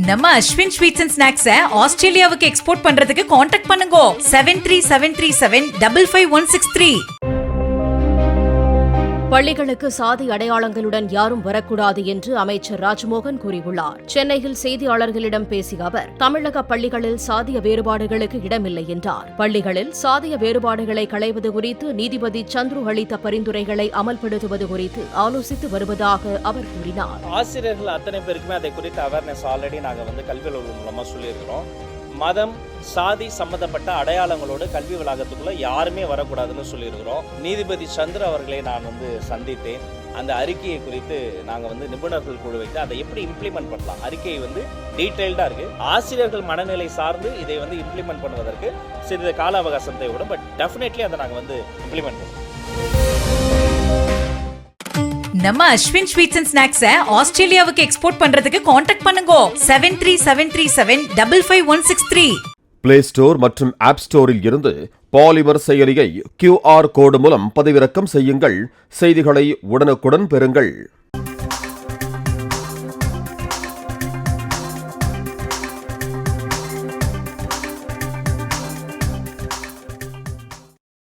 நம்ம Ashwin sweets and ஸ்நாக்ஸை ஆஸ்திரேலியாவுக்கு export பண்றதுக்கு கான்டாக்ட் பண்ணுங்க 7373755163. பள்ளிகளுக்கு சாதி அடையாளங்களுடன் யாரும் வரக்கூடாது என்று அமைச்சர் ராஜ்மோகன் கூறியுள்ளார். சென்னையில் செய்தியாளர்களிடம் பேசிய அவர், தமிழக பள்ளிகளில் சாதிய வேறுபாடுகளுக்கு இடமில்லை என்றார். பள்ளிகளில் சாதிய வேறுபாடுகளை களைவது குறித்து நீதிபதி சந்துரு அளித்த பரிந்துரைகளை அமல்படுத்துவது குறித்து ஆலோசித்து வருவதாக அவர் கூறினார். ஆசிரியர்கள் அத்தனை பேருக்குமே அதை குறித்த அவேர்னஸ் ஆல்ரெடி நாங்கள் கல்வி வல்லுநர் மூலமா சொல்லியிருக்கிறோம். மதம் சாதி சம்பந்தப்பட்ட அடையாளங்களோடு கல்வி வளாகத்துக்குள்ள யாருமே வரக்கூடாதுன்னு சொல்லியிருக்கிறோம். நீதிபதி சந்திர அவர்களை நான் சந்தித்தேன். அந்த அறிக்கையை குறித்து நாங்கள் நிபுணர்கள் குழு வைத்து அதை எப்படி இம்ப்ளிமெண்ட் பண்ணலாம், அறிக்கை டீட்டெயில்டா இருக்கு. ஆசிரியர்கள் மனநிலை சார்ந்து இதை இம்ப்ளிமெண்ட் பண்ணுவதற்கு சிறிது கால அவகாசம் தேவைப்படும். பட் டெஃபினெட்லி அதை நாங்கள் இம்ப்ளிமெண்ட் பண்ணுவோம். நம்ம அஸ்வின் ஸ்வீட்ஸ் அண்ட் ஸ்நாக்ஸை ஆஸ்திரேலியாவுக்கு எக்ஸ்போர்ட் பண்றதுக்கு கான்டாக்ட் பண்ணுங்க 7373755163. பிளே ஸ்டோர் மற்றும் ஆப் ஸ்டோரில் இருந்து பாலிமர் செயலியை QR கோடு மூலம் பதிவிறக்கம் செய்யுங்கள். செய்திகளை உடனுக்குடன் பெறுங்கள்.